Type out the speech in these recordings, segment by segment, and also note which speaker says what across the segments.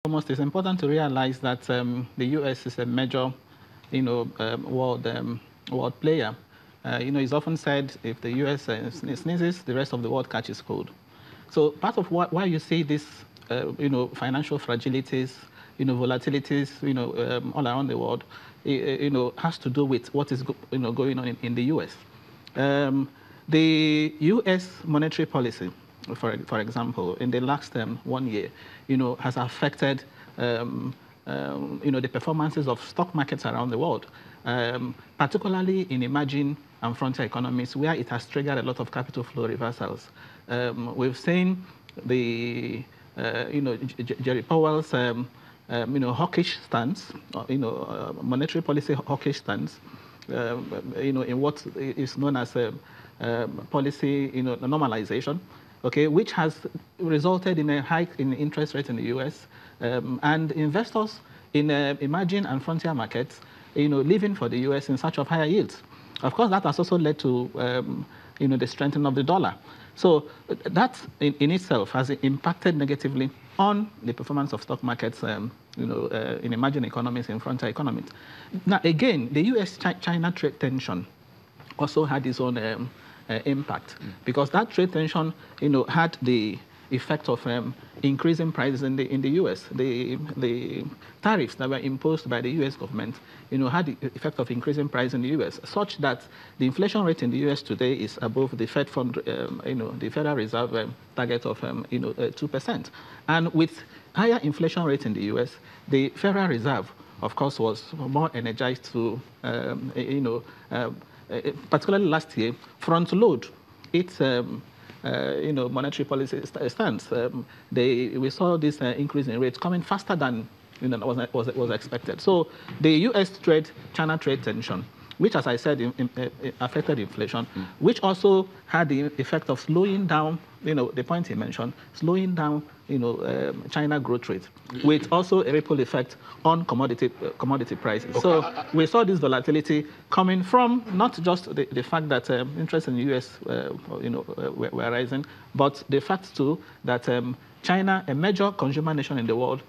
Speaker 1: Foremost, it's important to realize that the U.S. is a major, world player. It's often said if the U.S. Sneezes, the rest of the world catches cold. So part of why you see this, financial fragilities, volatilities, all around the world, has to do with what is, going on in the U.S. The U.S. monetary policy, for example, in the last 1 year, has affected, the performances of stock markets around the world, particularly in emerging and frontier economies, where it has triggered a lot of capital flow reversals. We've seen the, Jerry Powell's, hawkish stance, monetary policy hawkish stance, in what is known as policy, normalization, okay, which has resulted in a hike in interest rates in the U.S. And investors in emerging and frontier markets, leaving for the U.S. in search of higher yields. Of course, that has also led to, the strengthening of the dollar. So that in itself has impacted negatively on the performance of stock markets, in emerging economies, in frontier economies. Now, again, the U.S.-China trade tension also had its own impact, because that trade tension, had the effect of increasing prices in the U.S. The tariffs that were imposed by the U.S. government, had the effect of increasing price in the U.S., such that the inflation rate in the U.S. today is above the Fed fund, the Federal Reserve target of 2%. And with higher inflation rate in the U.S., the Federal Reserve, of course, was more energized to, particularly last year, front load its monetary policy stance. We saw this increase in rates coming faster than was expected. So the U.S.-China trade tension, which, as I said, affected inflation, which also had the effect of slowing down, the point he mentioned, slowing down, China growth rate, with also a ripple effect on commodity prices. Okay. So we saw this volatility coming from not just the fact that interest in the U.S. were rising, but the fact too that China, a major consumer nation in the world,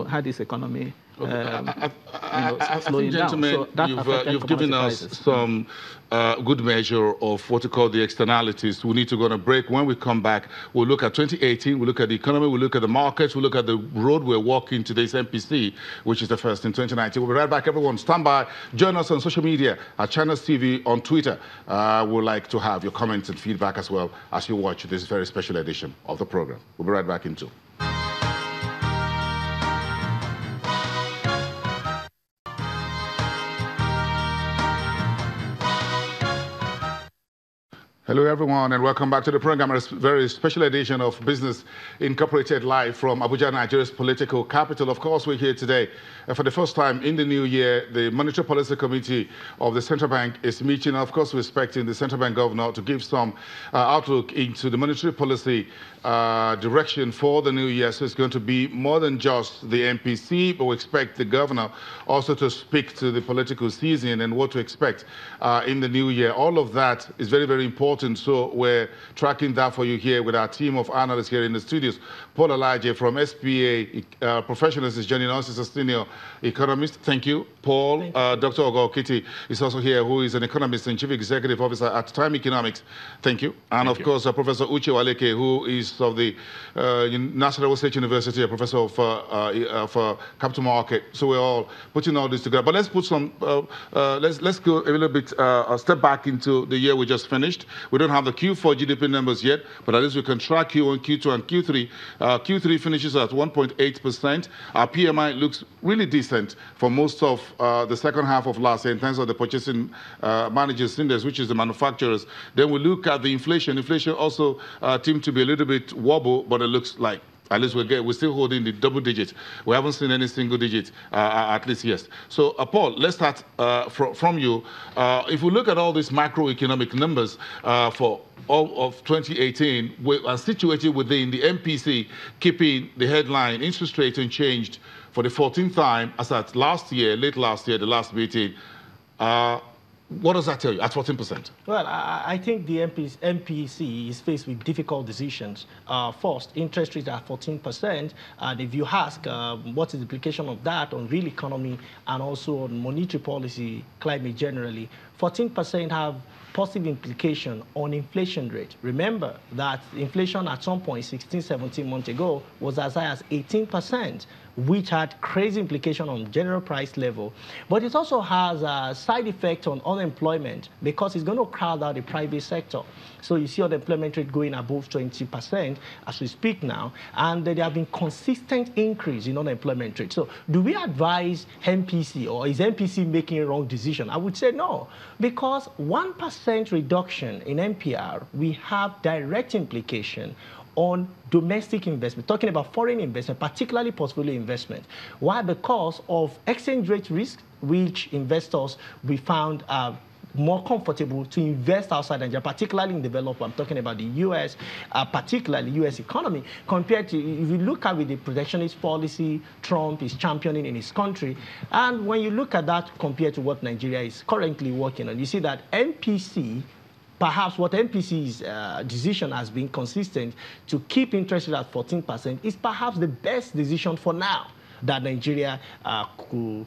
Speaker 1: had this economy.
Speaker 2: I think, gentlemen, so you've given us some good measure of what you call the externalities. We need to go on a break. When we come back, we'll look at 2018, we'll look at the economy, we'll look at the markets, we'll look at the road we're walking today's MPC, which is the first in 2019. We'll be right back, everyone. Stand by. Join us on social media at Channels TV on Twitter. We'd like to have your comments and feedback as well as you watch this very special edition of the program. We'll be right back in 2. Hello, everyone, and welcome back to the program. A very special edition of Business Incorporated live from Abuja, Nigeria's political capital. Of course, we're here today. For the first time in the new year, the Monetary Policy Committee of the Central Bank is meeting. Of course, we're expecting the Central Bank Governor to give some outlook into the monetary policy direction for the new year. So it's going to be more than just the MPC, but we expect the governor also to speak to the political season and what to expect in the new year. All of that is very, very important. So we're tracking that for you here with our team of analysts here in the studios. Paul Elijah from SPA Professionals is joining us as a senior economist. Thank you, Paul. Thank you. Dr. Ogo Okiti is also here, who is an economist and chief executive officer at Time Economics. Thank you. And of course, Professor Uche Waleke, who is of the National State University, a professor of capital market. So we're all putting all this together. But let's put some, let's go a little bit, a step back into the year we just finished. We don't have the Q4 GDP numbers yet, but at least we can track Q1, Q2, and Q3. Q3 finishes at 1.8%. Our PMI looks really decent for most of the second half of last year in terms of the purchasing managers index, which is the manufacturers. Then we look at the inflation. Inflation also seemed to be a little bit wobble, but it looks like at least we're still holding the double digit. We haven't seen any single digit, at least yet. So, Paul, let's start from you. If we look at all these macroeconomic numbers for all of 2018, we are situated within the MPC, keeping the headline interest rate unchanged for the 14th time as at last year, late last year, the last meeting. What does that tell you at 14%?
Speaker 3: Well, I think the MPC is faced with difficult decisions. First, interest rates are 14%, and if you ask what is the implication of that on real economy and also on monetary policy, climate generally, 14% have positive implication on inflation rate. Remember that inflation at some point 16, 17 months ago was as high as 18%, which had crazy implication on general price level. But it also has a side effect on unemployment because it's going to crowd out the private sector. So you see unemployment rate going above 20% as we speak now, and there have been consistent increase in unemployment rate. So do we advise MPC, or is MPC making a wrong decision? I would say no, because 1% reduction in NPR, we have direct implication on domestic investment, talking about foreign investment, particularly portfolio investment. Why? Because of exchange rate risk, which investors we found are more comfortable to invest outside Nigeria, particularly in developed. I'm talking about the U.S., particularly U.S. economy, compared to, if you look at with the protectionist policy Trump is championing in his country, and when you look at that compared to what Nigeria is currently working on, you see that MPC, perhaps what MPC's decision has been consistent to keep interest rate at 14% is perhaps the best decision for now that Nigeria could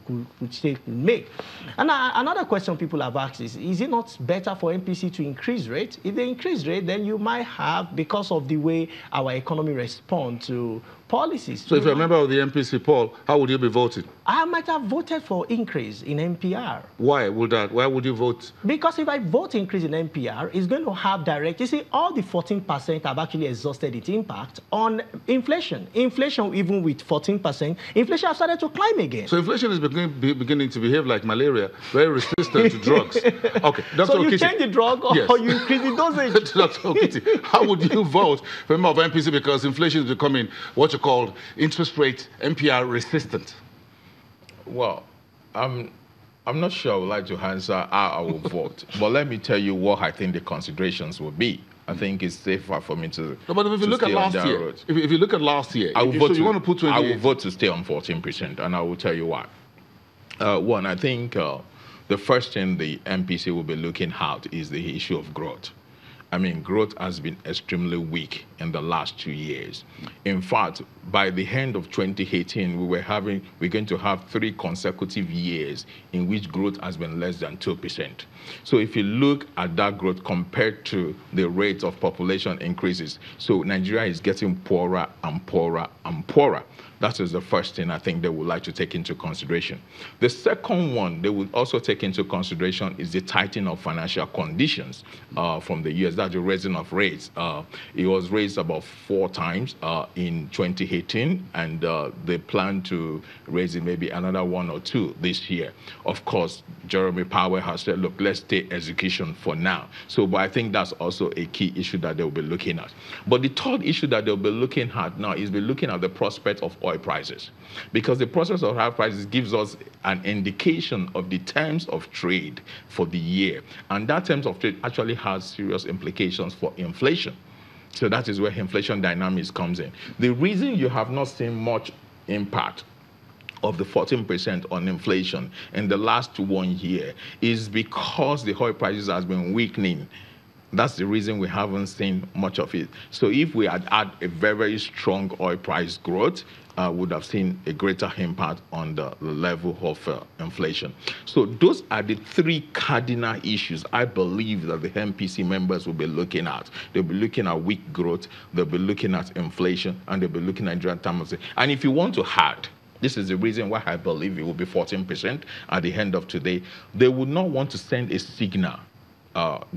Speaker 3: make. And another question people have asked is it not better for MPC to increase rate? If they increase rate, then you might have, because of the way our economy responds to policies.
Speaker 2: So if you're a member of the MPC, Paul, how would you be voting?
Speaker 3: I might have voted for increase in NPR.
Speaker 2: Why would that? Why would you vote?
Speaker 3: Because if I vote increase in NPR, it's going to have direct, you see, all the 14% have actually exhausted its impact on inflation. Inflation, even with 14%, inflation has started to climb again.
Speaker 2: So inflation is beginning to behave like malaria, very resistant to drugs. Okay, Dr.
Speaker 3: So you
Speaker 2: Okiti.
Speaker 3: change the drug or
Speaker 2: Yes.
Speaker 3: you increase the dosage.
Speaker 2: Dr. Okiti, how would you vote for a member of MPC, because inflation is becoming what you called interest rate NPR resistant?
Speaker 4: Well, I'm not sure I would like to answer how I will vote, but let me tell you what I think the considerations will be. I think it's safer for me to.
Speaker 2: No, but if you look at last year, if you look at last year,
Speaker 4: I will vote.
Speaker 2: You want to put 28.
Speaker 4: I will vote to stay on 14%, and I will tell you why. One, I think the first thing the MPC will be looking at is the issue of growth. I mean, growth has been extremely weak in the last 2 years. In fact, by the end of 2018, we're going to have 3 consecutive years in which growth has been less than 2%. So if you look at that growth compared to the rate of population increases, so Nigeria is getting poorer and poorer and poorer. That is the first thing I think they would like to take into consideration. The second one they would also take into consideration is the tightening of financial conditions from the US. That's the raising of rates. It was raised about 4 times in 2018, and they plan to raise it maybe another 1 or 2 this year. Of course, Jeremy Powell has said, look, let's take execution for now. So, but I think that's also a key issue that they'll be looking at. But the third issue that they'll be looking at now is be looking at the prospect of oil prices, because the process of oil prices gives us an indication of the terms of trade for the year, and that terms of trade actually has serious implications for inflation. So that is where inflation dynamics comes in. The reason you have not seen much impact of the 14% on inflation in the last 1 year is because the oil prices has been weakening. That's the reason we haven't seen much of it. So if we had had a very strong oil price growth, would have seen a greater impact on the level of inflation. So those are the 3 cardinal issues I believe that the MPC members will be looking at. They'll be looking at weak growth, they'll be looking at inflation, and they'll be looking at Nigerian terms. And if you want to add, this is the reason why I believe it will be 14% at the end of today, they would not want to send a signal.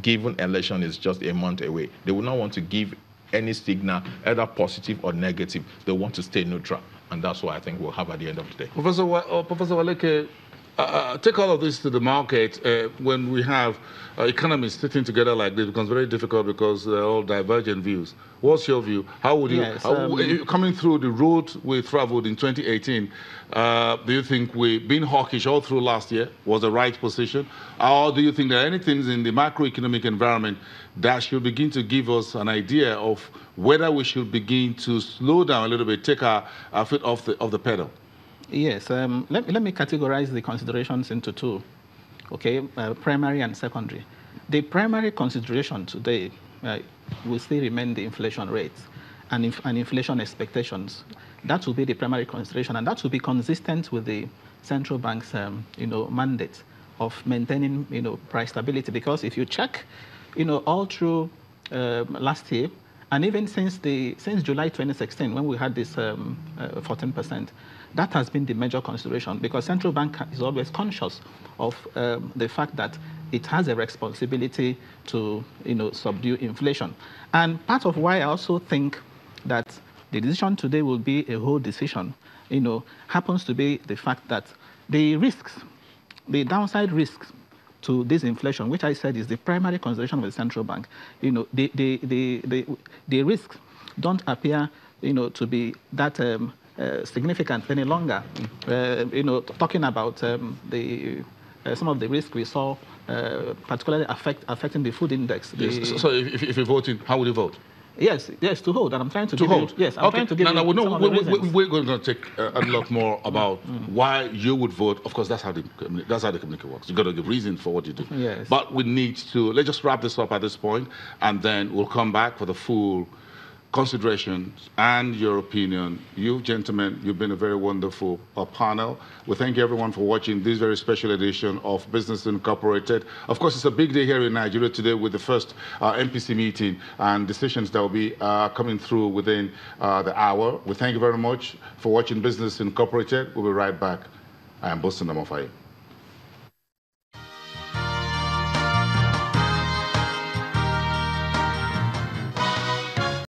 Speaker 4: Given election is just a month away, they will not want to give any signal, either positive or negative. They want to stay neutral, and that's what I think we'll have at the end of the day.
Speaker 2: Professor Waleke, take all of this to the market. When we have economists sitting together like this, it becomes very difficult because they're all divergent views. What's your view? How would you,
Speaker 1: yes,
Speaker 2: coming through the route we traveled in 2018, do you think being hawkish all through last year was the right position? Or do you think there are any things in the macroeconomic environment that should begin to give us an idea of whether we should begin to slow down a little bit, take our foot off the pedal?
Speaker 1: Yes, let me categorize the considerations into 2. okay, primary and secondary. The primary consideration today will still remain the inflation rates and inflation expectations. That will be the primary consideration, and that will be consistent with the central bank's mandate of maintaining price stability. Because if you check, all through last year, and even since July 2016, when we had this 14%, that has been the major consideration, because central bank is always conscious of the fact that it has a responsibility to subdue inflation. And part of why I also think that the decision today will be a whole decision, happens to be the fact that the risks, the downside risks to this inflation, which I said is the primary consideration of the central bank, the risks don't appear, to be that significant any longer. Talking about some of the risks we saw, particularly affecting the food index.
Speaker 2: Yes. So if you're voting, how would you vote?
Speaker 1: Yes, to hold. And I'm trying to give
Speaker 2: hold.
Speaker 1: You, yes, I'm trying to give you some of the reasons.
Speaker 2: We're going to take a lot more about why you would vote. Of course, that's how the communique works. You've got to give reasons for what you do.
Speaker 1: Yes.
Speaker 2: But we need to, let's just wrap this up at this point, and then we'll come back for the full considerations and your opinion. You gentlemen, you've been a very wonderful panel. We thank everyone for watching this very special edition of Business Incorporated. Of course, it's a big day here in Nigeria today with the first MPC meeting and decisions that will be coming through within the hour. We thank you very much for watching Business Incorporated. We'll be right back. I am Boston Namofaye.